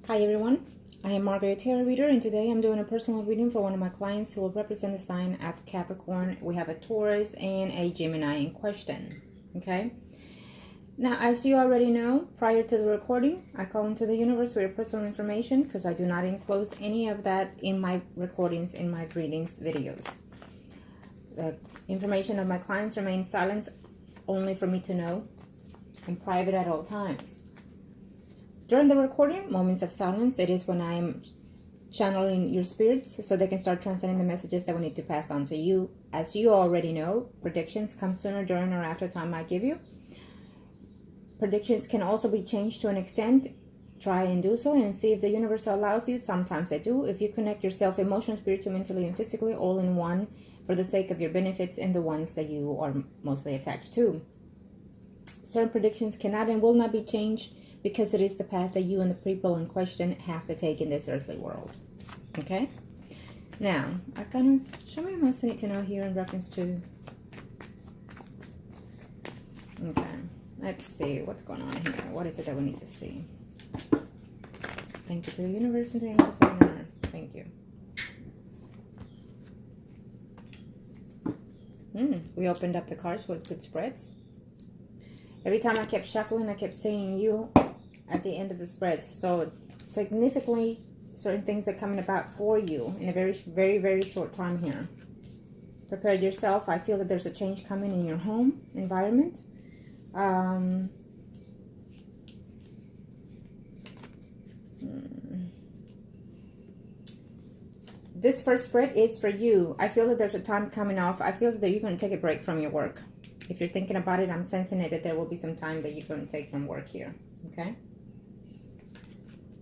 Hi everyone, I am Margourtarotreader, and today I'm doing a personal reading for one of my clients who will represent the sign of Capricorn. We have a Taurus and a Gemini in question. Okay, now as you already know, prior to the recording, I call into the universe for your personal information because I do not enclose any of that in my recordings, in my readings videos. The information of my clients remains silent only for me to know and private at all times. During the recording, moments of silence, it is when I am channeling your spirits so they can start transcending the messages that we need to pass on to you. As you already know, predictions come sooner, during, or after time I give you. Predictions can also be changed to an extent. Try and do so and see if the universe allows you. Sometimes I do. If you connect yourself emotionally, spiritually, mentally, and physically all in one for the sake of your benefits and the ones that you are mostly attached to. Certain predictions cannot and will not be changed, because it is the path that you and the people in question have to take in this earthly world. Okay? Now, Arcanas, show me what else I need to know here in reference to... Okay, let's see what's going on here. What is it that we need to see? Thank you to the universe and to the angels on earth. Thank you. We opened up the cards with good spreads. Every time I kept shuffling, I kept saying you at the end of the spread. So significantly, certain things are coming about for you in a very, very, very short time here. Prepare yourself. I feel that there's a change coming in your home environment. This first spread is for you. I feel that there's a time coming off. I feel that you're going to take a break from your work. If you're thinking about it, I'm sensing it that there will be some time that you're going to take from work here. Okay?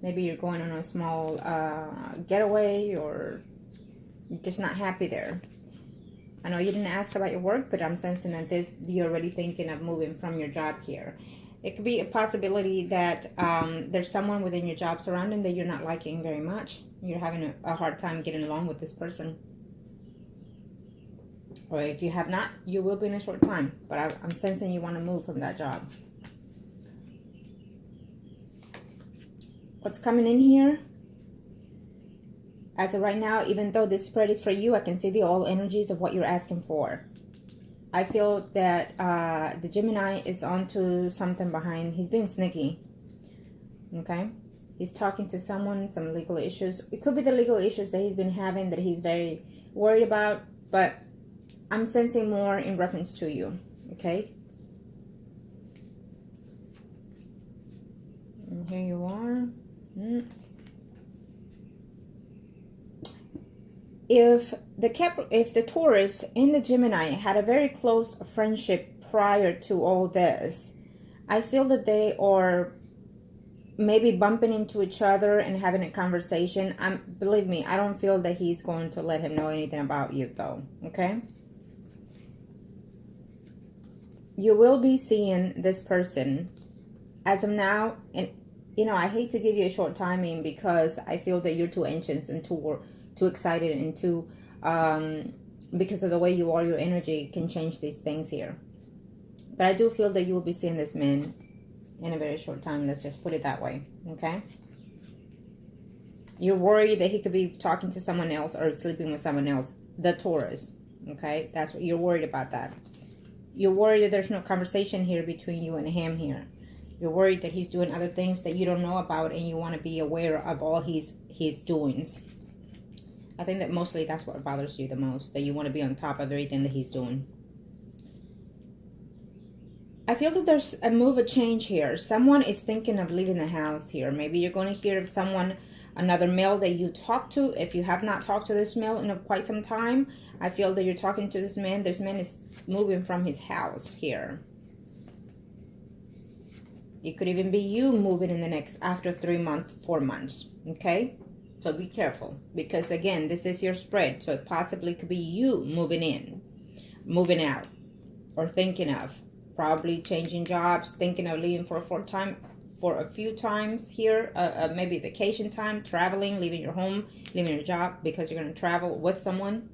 Maybe you're going on a small getaway, or you're just not happy there. I know you didn't ask about your work, but I'm sensing that you're already thinking of moving from your job here. It could be a possibility that there's someone within your job surrounding that you're not liking very much. You're having a hard time getting along with this person. Or if you have not, you will be in a short time. But I'm sensing you want to move from that job. What's coming in here? As of right now, even though this spread is for you, I can see the all energies of what you're asking for. I feel that the Gemini is onto something behind. He's being sneaky. Okay? He's talking to someone, some legal issues. It could be the legal issues that he's been having that he's very worried about. But I'm sensing more in reference to you. Okay? And here you are. If the Taurus and the Gemini had a very close friendship prior to all this, I feel that they are maybe bumping into each other and having a conversation. Believe me, I don't feel that he's going to let him know anything about you, though. Okay? You will be seeing this person as of now, and you know, I hate to give you a short timing because I feel that you're too anxious and too excited and too, because of the way you are, your energy can change these things here. But I do feel that you will be seeing this man in a very short time. Let's just put it that way, okay? You're worried that he could be talking to someone else or sleeping with someone else, the Taurus, okay? That's what you're worried about that. You're worried that there's no conversation here between you and him here. You're worried that he's doing other things that you don't know about, and you want to be aware of all his doings. I think that mostly that's what bothers you the most, that you want to be on top of everything that he's doing. I feel that there's a move of change here. Someone is thinking of leaving the house here. Maybe you're going to hear of someone, another male that you talk to. If you have not talked to this male in quite some time, I feel that you're talking to this man. This man is moving from his house here. It could even be you moving in the next, after 3 months, 4 months, okay? So be careful, because again, this is your spread. So it possibly could be you moving in, moving out, or thinking of probably changing jobs, thinking of leaving for a few times here, maybe vacation time, traveling, leaving your home, leaving your job because you're going to travel with someone.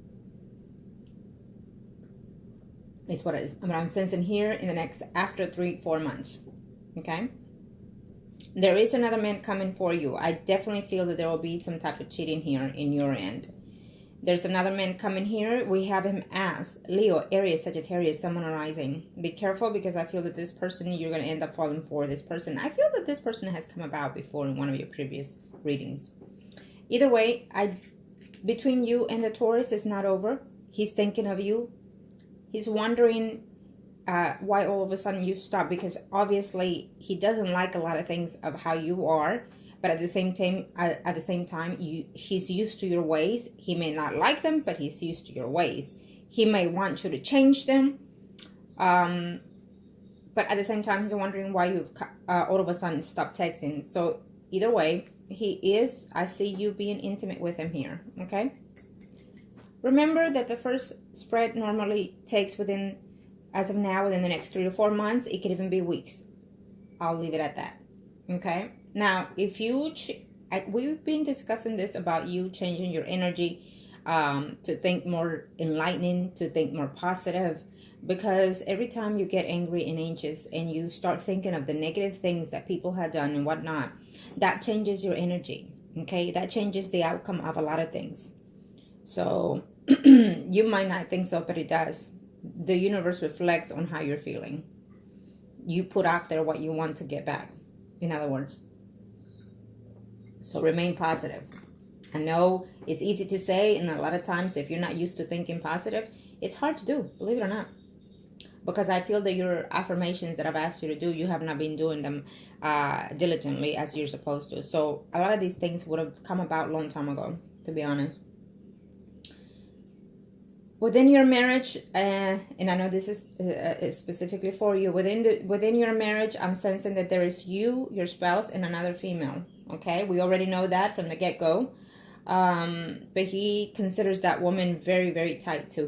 It's what I'm sensing here in the next, after 3-4 months. Okay? There is another man coming for you. I definitely feel that there will be some type of cheating here in your end. There's another man coming here. We have him as Leo, Aries, Sagittarius, Sun, Moon, Rising. Be careful, because I feel that this person, you're going to end up falling for this person. I feel that this person has come about before in one of your previous readings. Either way, between you and the Taurus is not over. He's thinking of you. He's wondering why all of a sudden you stop, because obviously he doesn't like a lot of things of how you are. But at the same time, he's used to your ways. He may not like them, but he's used to your ways. He may want you to change them. But at the same time, he's wondering why you've all of a sudden stopped texting. So either way, I see you being intimate with him here, okay? Remember that the first spread normally takes as of now, within the next 3 to 4 months. It could even be weeks. I'll leave it at that, okay? Now, if we've been discussing this about you changing your energy to think more enlightening, to think more positive, because every time you get angry and anxious and you start thinking of the negative things that people have done and whatnot, that changes your energy, okay? That changes the outcome of a lot of things. So you might not think so, but it does. The universe reflects on how you're feeling. You put out there what you want to get back, in other words. So remain positive. I know it's easy to say, and a lot of times if you're not used to thinking positive, it's hard to do, believe it or not. Because I feel that your affirmations that I've asked you to do, you have not been doing them diligently as you're supposed to. So a lot of these things would have come about a long time ago, to be honest. Within your marriage, and I know this is specifically for you, within your marriage, I'm sensing that there is you, your spouse, and another female. Okay, we already know that from the get-go, but he considers that woman very, very tight to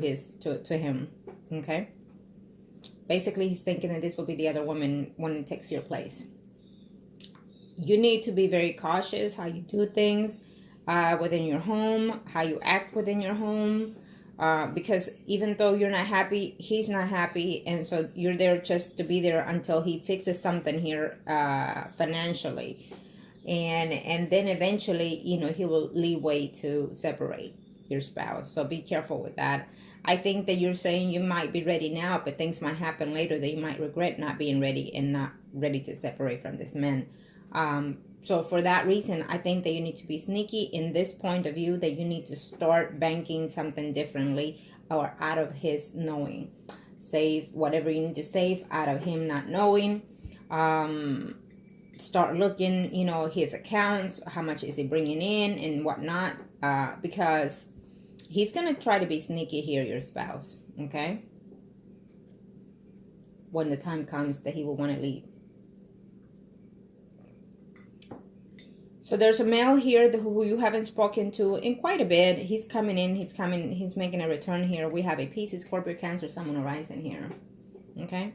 him. Okay, basically he's thinking that this will be the other woman when it takes your place. You need to be very cautious how you do things within your home, how you act within your home. Because even though you're not happy, he's not happy, and so you're there just to be there until he fixes something here financially, and then eventually, he will leave way to separate your spouse. So be careful with that. I think that you're saying you might be ready now, but things might happen later that you might regret not being ready and not ready to separate from this man. So for that reason, I think that you need to be sneaky in this point of view, that you need to start banking something differently or out of his knowing. Save whatever you need to save out of him not knowing. Start looking, his accounts, how much is he bringing in and whatnot, because he's going to try to be sneaky here, your spouse, okay? When the time comes that he will want to leave. So there's a male here who you haven't spoken to in quite a bit. He's coming in. He's making a return here. We have a Pisces, Scorpio, Cancer, Sun, Moon, Rising here. Okay.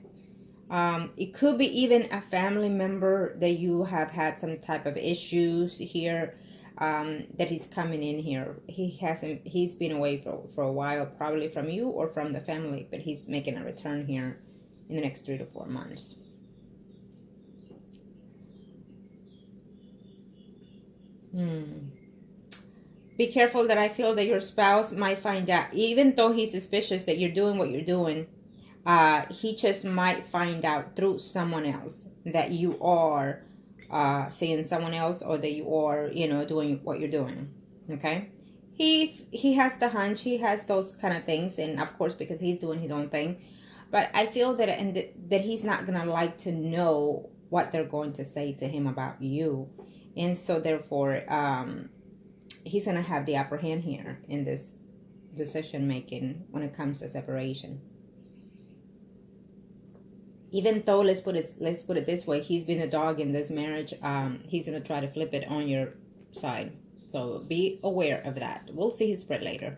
It could be even a family member that you have had some type of issues here, that he's coming in here. He's been away for a while, probably from you or from the family, but he's making a return here in the next 3 to 4 months. Be careful that I feel that your spouse might find out, even though he's suspicious that you're doing what you're doing, he just might find out through someone else that you are seeing someone else, or that you are, doing what you're doing. Okay. He has the hunch, he has those kind of things, and of course because he's doing his own thing. But I feel that he's not gonna like to know what they're going to say to him about you. And so therefore, he's going to have the upper hand here in this decision making when it comes to separation. Even though, let's put it this way, he's been a dog in this marriage, he's going to try to flip it on your side. So be aware of that. We'll see his spread later.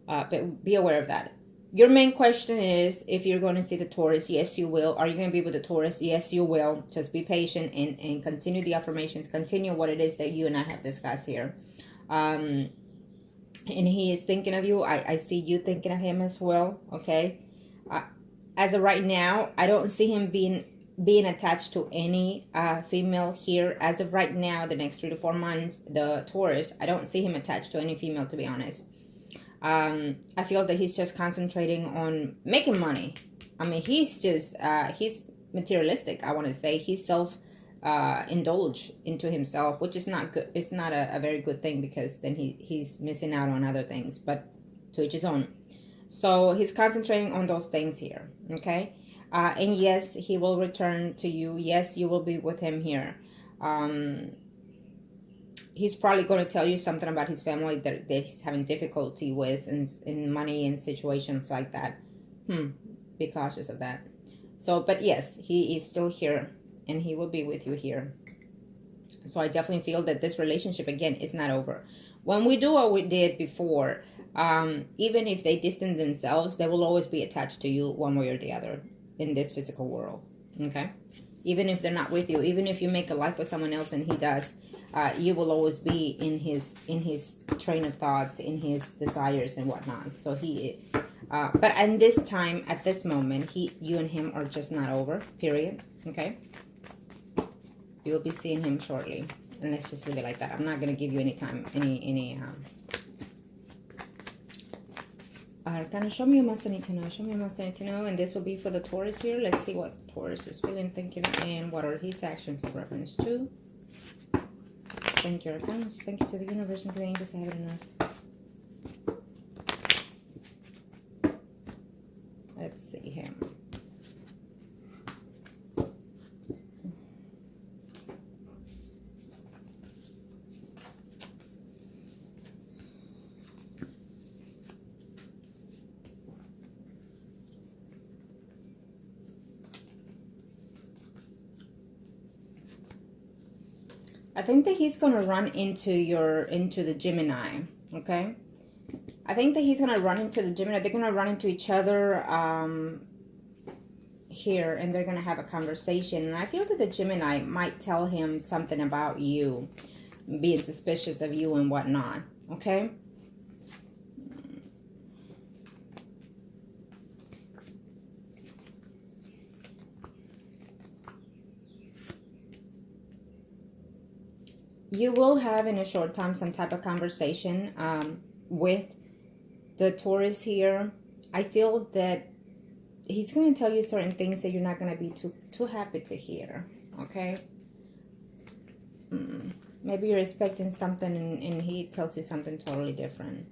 But be aware of that. Your main question is if you're going to see the Taurus. Yes, you will. Are you going to be with the Taurus? Yes, you will. Just be patient and continue the affirmations. Continue what it is that you and I have discussed here. And he is thinking of you. I see you thinking of him as well. Okay. As of right now, I don't see him being being attached to any female here as of right now. The next 3 to 4 months, the Taurus, I don't see him attached to any female, to be honest. I feel that he's just concentrating on making money. I mean, he's just he's materialistic, I want to say. He's indulge into himself, which is not good. It's not a very good thing, because then he's missing out on other things, but to each his own. So he's concentrating on those things here, okay? And yes, he will return to you. Yes, you will be with him here. He's probably going to tell you something about his family that he's having difficulty with in money and situations like that. Be cautious of that. So, but yes, he is still here, and he will be with you here. So I definitely feel that this relationship, again, is not over. When we do what we did before, even if they distance themselves, they will always be attached to you one way or the other in this physical world, okay? Even if they're not with you, even if you make a life with someone else and he does, you will always be in his train of thoughts, in his desires and whatnot. So but in this time, at this moment, you and him are just not over, period, okay? You will be seeing him shortly, and let's just leave it like that. I'm not going to give you any time, Arcana, show me a must I need to know. Show me a must I need to know. And this will be for the Taurus here. Let's see what Taurus is feeling, thinking, and what are his actions in reference to. Thank you, Arcanas. Thank you to the universe and to the angels. I have it enough. Let's see him. I think that he's going to run into the Gemini, okay? I think that he's going to run into the Gemini. They're going to run into each other here, and they're going to have a conversation. And I feel that the Gemini might tell him something about you, being suspicious of you and whatnot, okay? You will have in a short time some type of conversation with the Taurus here. I feel that he's going to tell you certain things that you're not going to be too happy to hear, okay? Maybe you're expecting something and he tells you something totally different.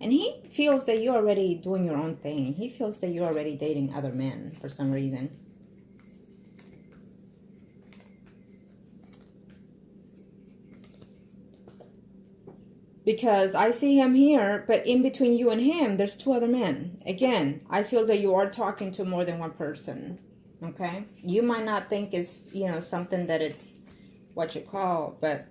And he feels that you're already doing your own thing. He feels that you're already dating other men for some reason. Because I see him here, but in between you and him, there's 2 other men. Again, I feel that you are talking to more than one person, okay? You might not think it's, something that it's what you call, but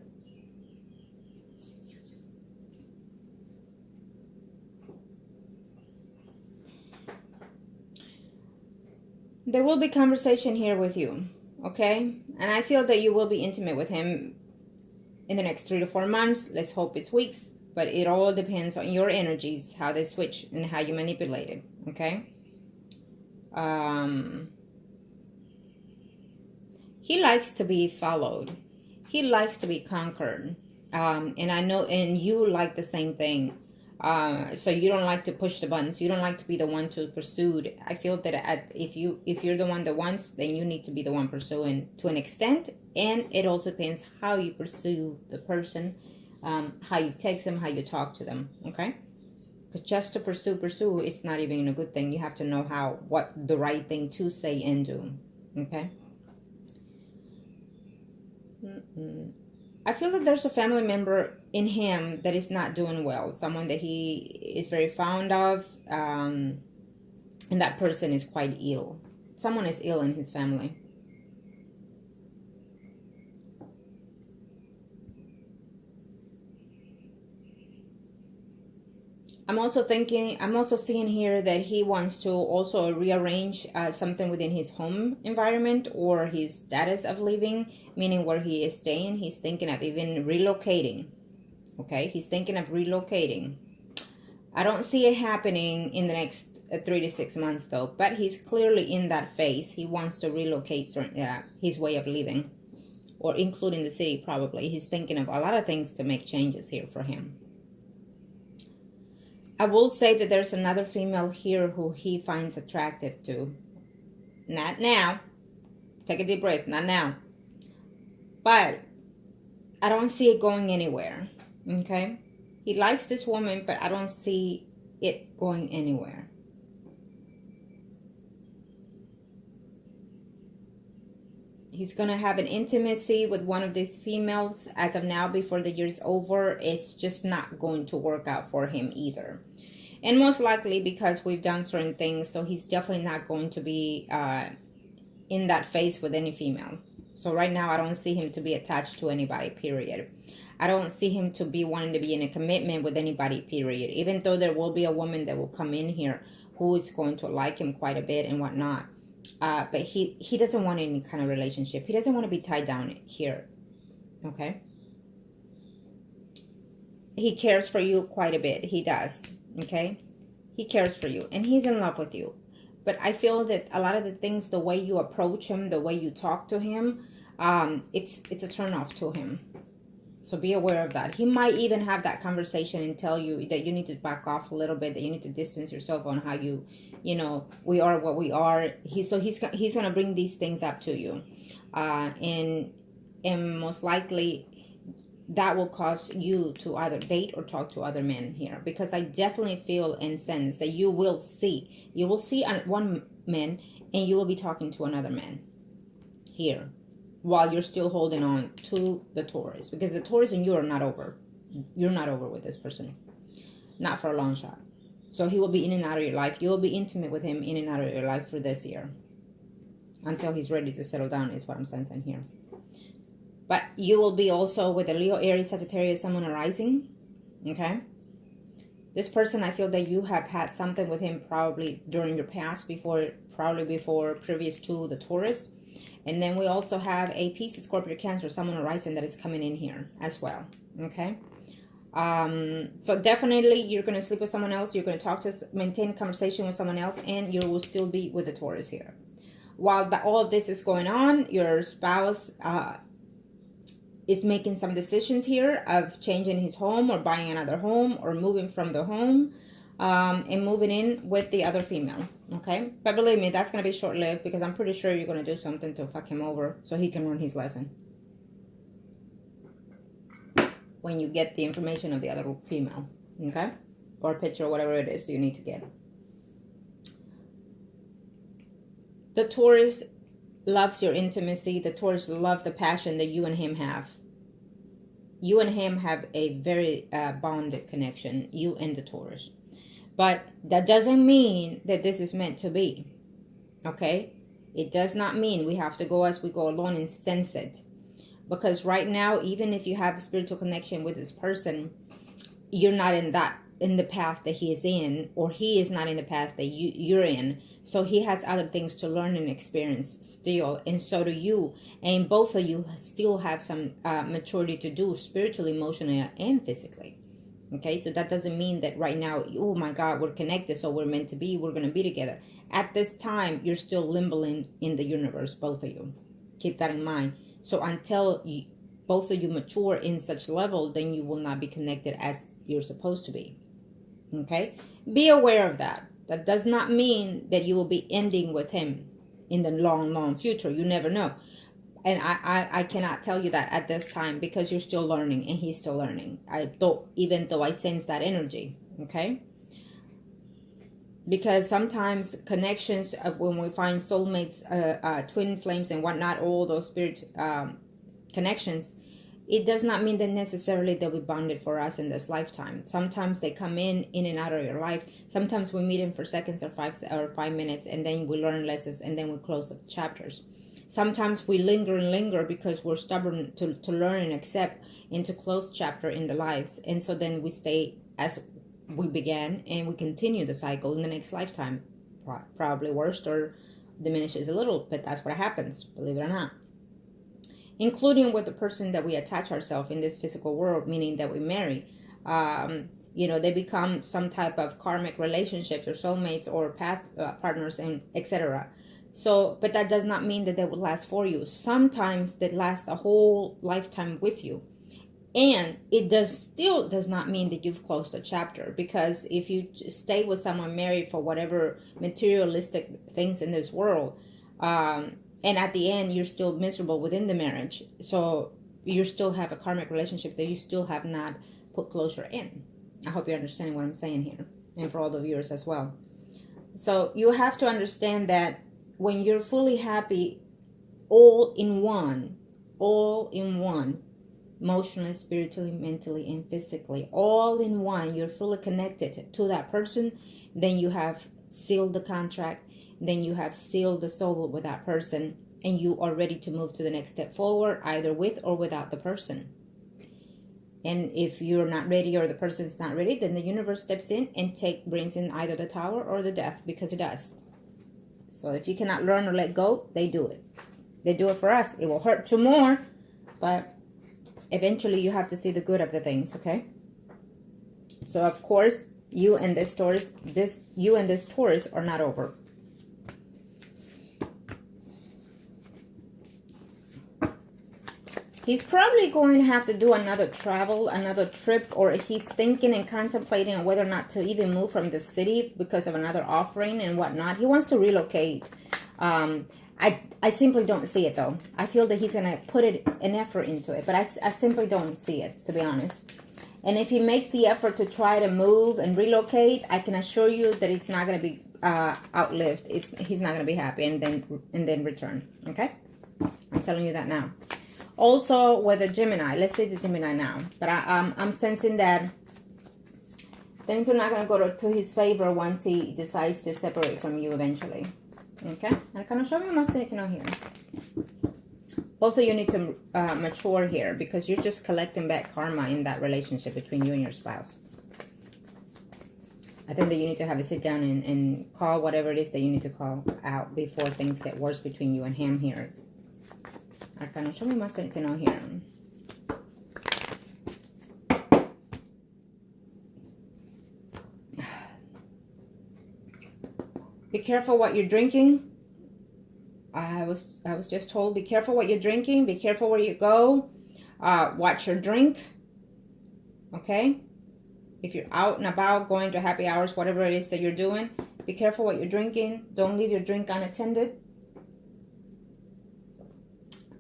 there will be conversation here with you, okay? And I feel that you will be intimate with him in the next 3 to 4 months. Let's hope it's weeks, but it all depends on your energies, how they switch and how you manipulate it, okay? He likes to be followed. He likes to be conquered. And I know, and you like the same thing. So you don't like to push the buttons. You don't like to be the one to pursue. I feel that if you're the one that wants, then you need to be the one pursuing to an extent. And it also depends how you pursue the person, how you text them, how you talk to them, okay? Because just to pursue, it's not even a good thing. You have to know what the right thing to say and do, okay? I feel that there's a family member in him that is not doing well. Someone that he is very fond of, and that person is quite ill. Someone is ill in his family. I'm also seeing here that he wants to also rearrange something within his home environment or his status of living, meaning where he is staying. He's thinking of even relocating. Okay, he's thinking of relocating. I don't see it happening in the next 3 to 6 months though, but he's clearly in that phase. He wants to relocate his way of living, or including the city probably. He's thinking of a lot of things to make changes here for him. I will say that there's another female here who he finds attractive to. Not now. Take a deep breath. Not now. But I don't see it going anywhere. Okay? He likes this woman, but I don't see it going anywhere. He's going to have an intimacy with one of these females as of now before the year is over. It's just not going to work out for him either. And most likely because we've done certain things, so he's definitely not going to be in that phase with any female. So right now I don't see him to be attached to anybody, period. I don't see him to be wanting to be in a commitment with anybody, period. Even though there will be a woman that will come in here who is going to like him quite a bit and whatnot. But he doesn't want any kind of relationship. He doesn't want to be tied down here. Okay? He cares for you quite a bit. He does. Okay? He cares for you. And he's in love with you. But I feel that a lot of the things, the way you approach him, the way you talk to him, it's a turn off to him. So be aware of that. He might even have that conversation and tell you that you need to back off a little bit, that you need to distance yourself on how you know, we are what we are. He's going to bring these things up to you. And most likely that will cause you to either date or talk to other men here. Because I definitely feel and sense that you will see one man and you will be talking to another man here, while you're still holding on to the Taurus. Because the Taurus and you are not over. You're not over with this person. Not for a long shot. So he will be in and out of your life. You will be intimate with him in and out of your life for this year. Until he's ready to settle down is what I'm sensing here. But you will be also with a Leo, Aries, Sagittarius, Sun, Moon, and Rising. Okay? This person, I feel that you have had something with him probably during your past, probably before previous to the Taurus. And then we also have a Pisces, Scorpio, Cancer, Sun, Moon, and Rising that is coming in here as well. Okay? So definitely you're going to sleep with someone else. You're going to maintain conversation with someone else. And you will still be with the Taurus here. While all of this is going on, your spouse is making some decisions here of changing his home or buying another home or moving from the home and moving in with the other female. Okay? But believe me, that's going to be short-lived because I'm pretty sure you're going to do something to fuck him over so he can learn his lesson. When you get the information of the other female. Okay? Or a picture or whatever it is you need to get. The Taurus loves your intimacy. The Taurus loves the passion that you and him have. You and him have a very bonded connection. You and the Taurus. But that doesn't mean that this is meant to be. Okay? It does not mean we have to go as we go along and sense it. Because right now, even if you have a spiritual connection with this person, you're not in the path that he is in, or he is not in the path that you're in. So he has other things to learn and experience still, and so do you. And both of you still have some maturity to do spiritually, emotionally, and physically. Okay, so that doesn't mean that right now, oh my God, we're connected, so we're meant to be, we're going to be together. At this time, you're still limboing in the universe, both of you. Keep that in mind. So until both of you mature in such level, then you will not be connected as you're supposed to be. Okay? Be aware of that. That does not mean that you will be ending with him in the long, long future. You never know. And I cannot tell you that at this time because you're still learning and he's still learning. Even though I sense that energy. Okay? Because sometimes connections, when we find soulmates, twin flames and whatnot, all those spirit connections, it does not mean that necessarily they'll be bonded for us in this lifetime. Sometimes they come in and out of your life. Sometimes we meet them for seconds or 5 minutes, and then we learn lessons, and then we close up chapters. Sometimes we linger and linger because we're stubborn to learn and accept and to close chapter in the lives. And so then we stay as we began, and we continue the cycle in the next lifetime. Probably worse or diminishes a little, but that's what happens, believe it or not. Including with the person that we attach ourselves in this physical world, meaning that we marry. You know, they become some type of karmic relationships or soulmates or path partners and etc. So, but that does not mean that they will last for you. Sometimes they last a whole lifetime with you. And it still does not mean that you've closed a chapter, because if you stay with someone married for whatever materialistic things in this world, and at the end you're still miserable within the marriage, so you still have a karmic relationship that you still have not put closure in. I hope you're understanding what I'm saying here, and for all the viewers as well. So you have to understand that when you're fully happy, all in one, emotionally, spiritually, mentally, and physically, all in one, you're fully connected to that person, then you have sealed the contract, then you have sealed the soul with that person, and you are ready to move to the next step forward, either with or without the person. And if you're not ready or the person's not ready, then the universe steps in and brings in either the tower or the death, because it does. So if you cannot learn or let go, they do it. They do it for us. It will hurt you more, but eventually you have to see the good of the things, okay? So of course, you and this Taurus are not over. He's probably going to have to do another trip, or he's thinking and contemplating on whether or not to even move from the city because of another offering and whatnot. He wants to relocate. I simply don't see it, though. I feel that he's going to put an effort into it, but I simply don't see it, to be honest. And if he makes the effort to try to move and relocate, I can assure you that it's not going to be outlived. He's not going to be happy and then return, okay? I'm telling you that now. Also, with the Gemini, let's say the Gemini now, but I'm sensing that things are not going to go to his favor once he decides to separate from you eventually. Okay, and kind of show me what else you need to know here. Both of you need to mature here, because you're just collecting back karma in that relationship between you and your spouse. I think that you need to have a sit down and call whatever it is that you need to call out before things get worse between you and him here. Arcana, show me what else I need to know here. Be careful what you're drinking. I was just told, be careful what you're drinking. Be careful where you go. Watch your drink. Okay? If you're out and about, going to happy hours, whatever it is that you're doing, be careful what you're drinking. Don't leave your drink unattended.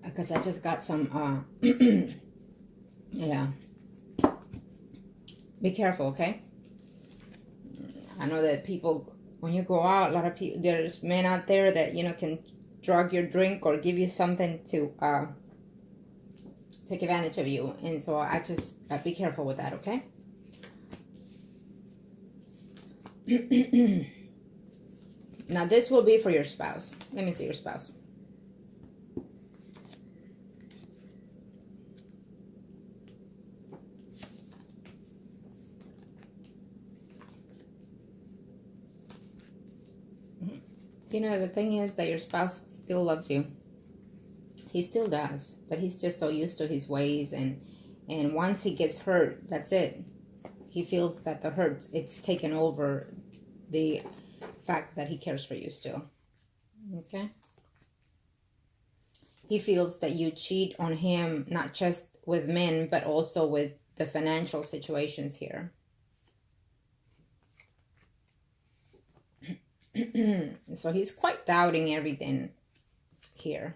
Because I just got some, yeah. Be careful, okay? I know that people, when you go out, a lot of people, there's men out there that, you know, can drug your drink or give you something to take advantage of you. And so I just, be careful with that, okay? Now this will be for your spouse. Let me see your spouse. You know, the thing is that your spouse still loves you. He still does, but he's just so used to his ways, and once he gets hurt, that's it. He feels that the hurt, it's taken over the fact that he cares for you still. Okay? He feels that you cheat on him, not just with men, but also with the financial situations here. So he's quite doubting everything here.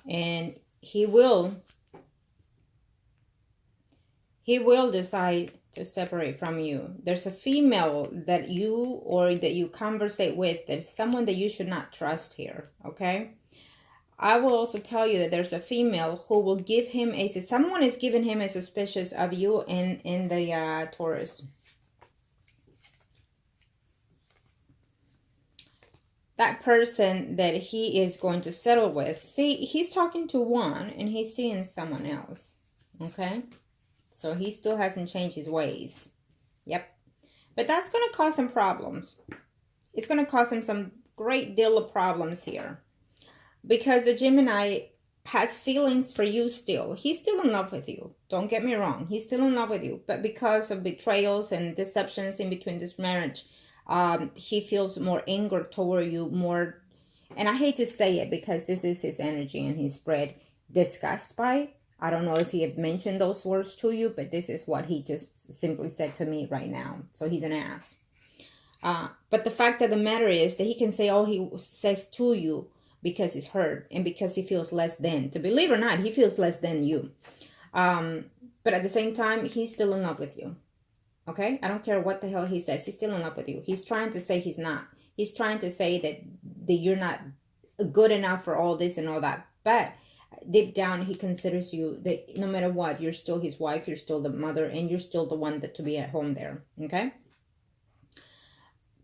And he will decide to separate from you. There's a female that you conversate with, that is someone that you should not trust here, okay? I will also tell you that there's a female who will give him someone is giving him a suspicious of you in the Taurus. That person that he is going to settle with, see, he's talking to one and he's seeing someone else, okay? So he still hasn't changed his ways. Yep. But that's going to cause him problems. It's going to cause him some great deal of problems here. Because the Gemini has feelings for you still. He's still in love with you. Don't get me wrong. He's still in love with you. But because of betrayals and deceptions in between this marriage, he feels more anger toward you, more, and I hate to say it because this is his energy and he's spread disgust by. I don't know if he had mentioned those words to you, but this is what he just simply said to me right now. So he's an ass. But the fact of the matter is that he can say all he says to you because he's hurt and because he feels less than. To believe it or not, he feels less than you. But at the same time, he's still in love with you. Okay? I don't care what the hell he says. He's still in love with you. He's trying to say he's not. He's trying to say that you're not good enough for all this and all that. But deep down, he considers you that no matter what, you're still his wife, you're still the mother, and you're still the one that to be at home there. Okay?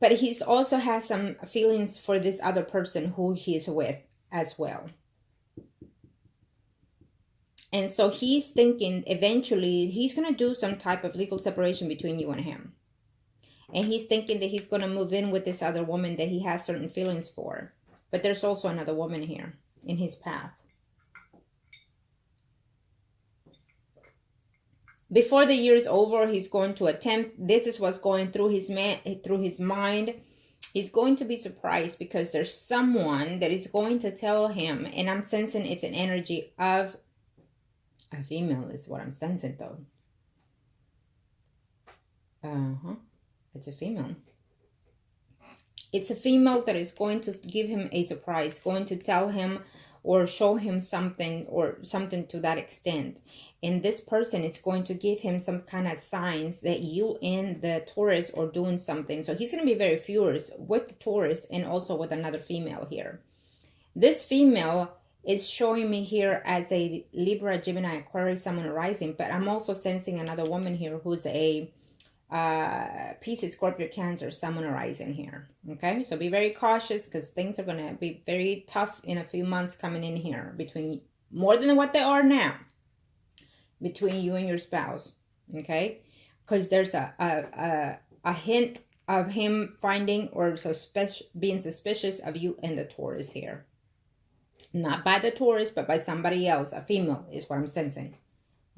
But he also has some feelings for this other person who he is with as well. And so he's thinking eventually he's going to do some type of legal separation between you and him. And he's thinking that he's going to move in with this other woman that he has certain feelings for. But there's also another woman here in his path. Before the year is over, he's going to attempt. This is what's going through his mind. He's going to be surprised because there's someone that is going to tell him, and I'm sensing it's an energy of a female is what I'm sensing though. It's a female. It's a female that is going to give him a surprise, going to tell him or show him something or something to that extent. And this person is going to give him some kind of signs that you and the Taurus are doing something. So he's going to be very furious with the Taurus and also with another female here. This female is showing me here as a Libra, Gemini, Aquarius, Sun, Moon, Rising. But I'm also sensing another woman here who's a Pisces, Scorpio, Cancer, Sun, Moon, Rising here. Okay, so be very cautious because things are going to be very tough in a few months coming in here, between more than what they are now, between you and your spouse. Okay, because there's a hint of him finding or being suspicious of you and the Taurus here. Not by the Taurus, but by somebody else. A female is what I'm sensing.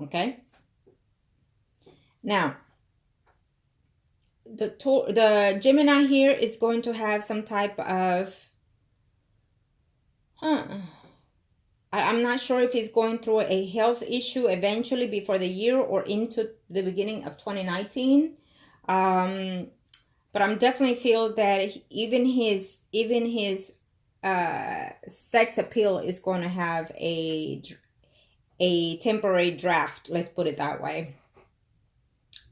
Okay, now the Gemini here is going to have some type of I'm not sure if he's going through a health issue eventually before the year or into the beginning of 2019. But I'm definitely feel that even his sex appeal is going to have a temporary draft. Let's put it that way.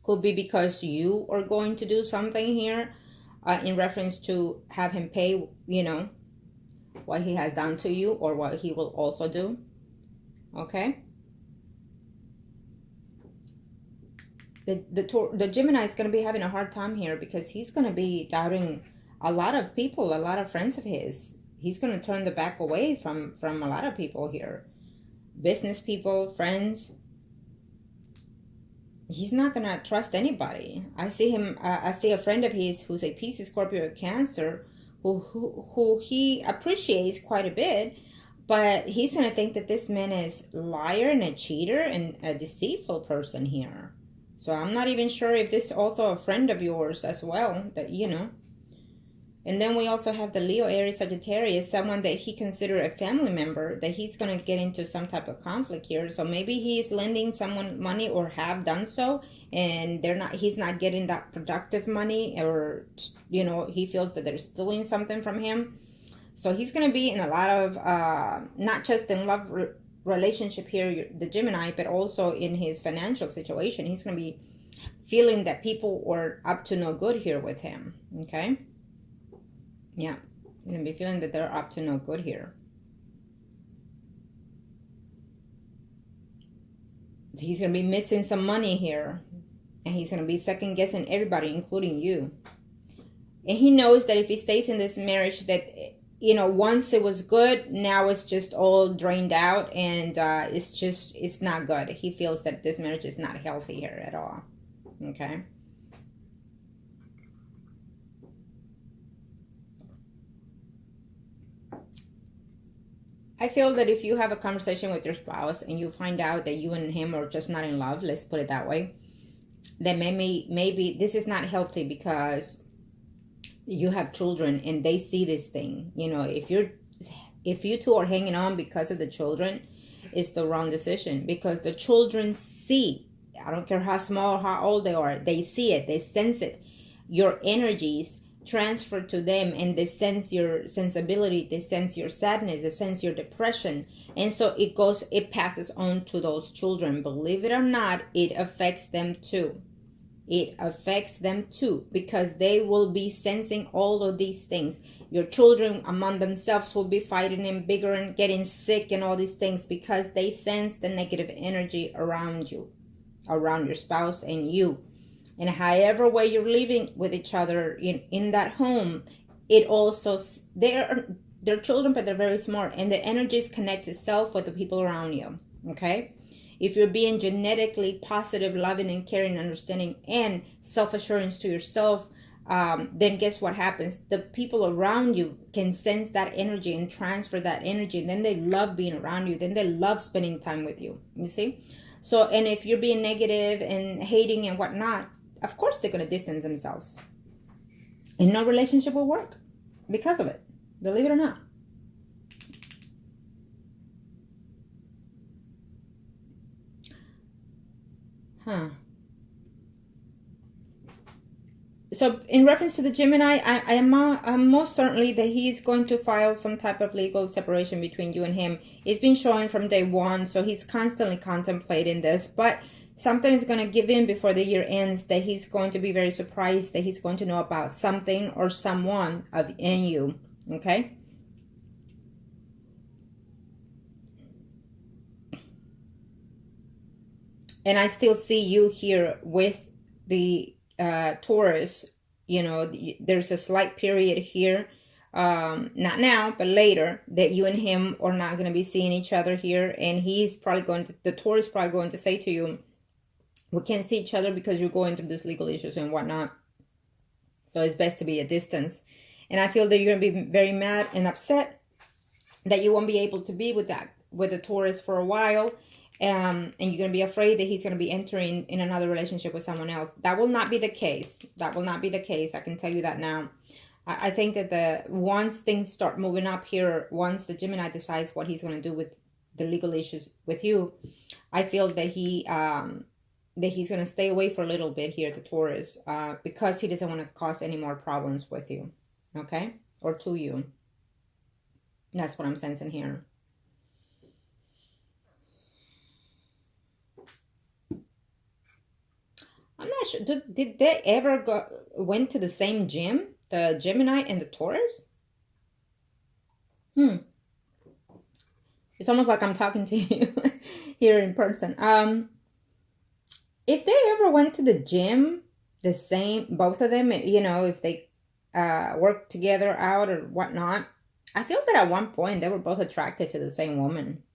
Could be because you are going to do something here in reference to have him pay, you know, what he has done to you or what he will also do. Okay. The Gemini is going to be having a hard time here because he's going to be doubting a lot of people, a lot of friends of his. He's going to turn the back away from a lot of people here. Business people, friends. He's not going to trust anybody. I see him, I see a friend of his who's a Pisces, Scorpio, Cancer, who he appreciates quite a bit, but he's going to think that this man is a liar and a cheater and a deceitful person here. So I'm not even sure if this is also a friend of yours as well, that, you know. And then we also have the Leo, Aries, Sagittarius, someone that he considered a family member, that he's going to get into some type of conflict here. So maybe he's lending someone money or have done so, and he's not getting that productive money, or, you know, he feels that they're stealing something from him. So he's going to be in a lot of, not just in love relationship here, the Gemini, but also in his financial situation. He's going to be feeling that people are up to no good here with him. Okay. Yeah, he's going to be feeling that they're up to no good here. He's going to be missing some money here. And he's going to be second guessing everybody, including you. And he knows that if he stays in this marriage, that, you know, once it was good, now it's just all drained out. And it's not good. He feels that this marriage is not healthy here at all. Okay. I feel that if you have a conversation with your spouse and you find out that you and him are just not in love, let's put it that way, then maybe this is not healthy because you have children and they see this thing. You know, if you two are hanging on because of the children, it's the wrong decision, because the children see, I don't care how small, how old they are, they see it, they sense it. Your energies transfer to them, and they sense your sensibility, they sense your sadness, they sense your depression, and so it passes on to those children. Believe it or not, it affects them too. It affects them too, because they will be sensing all of these things. Your children among themselves will be fighting and bigger and getting sick and all these things, because they sense the negative energy around you, around your spouse and you. And however way you're living with each other in that home, it also, they're children, but they're very smart, and the energies connect itself with the people around you. Okay, if you're being genetically positive, loving and caring, understanding, and self-assurance to yourself, then guess what happens? The people around you can sense that energy and transfer that energy, and then they love being around you, then they love spending time with you. You see? So, and if you're being negative and hating and whatnot, of course they're going to distance themselves, and no relationship will work because of it. Believe it or not. So in reference to the Gemini, I am most certainly that he's going to file some type of legal separation between you and him. It's been showing from day one, so he's constantly contemplating this, but something is going to give in before the year ends, that he's going to be very surprised that he's going to know about something or someone in you. Okay? And I still see you here with the Taurus. You know, there's a slight period here, not now, but later, that you and him are not going to be seeing each other here. And he's probably going to, the Taurus is probably going to say to you, we can't see each other because you're going through these legal issues and whatnot. So it's best to be a distance. And I feel that you're going to be very mad and upset that you won't be able to be with the Taurus for a while. And you're going to be afraid that he's going to be entering in another relationship with someone else. That will not be the case. That will not be the case. I can tell you that now. I think that once things start moving up here, once the Gemini decides what he's going to do with the legal issues with you, I feel that he's going to stay away for a little bit here, the Taurus, because he doesn't want to cause any more problems with you, okay? Or to you. That's what I'm sensing here. I'm not sure. Did they ever went to the same gym? The Gemini and the Taurus? It's almost like I'm talking to you here in person. If they ever went to the gym, the same, both of them, you know, if they work together out or whatnot, I feel that at one point they were both attracted to the same woman.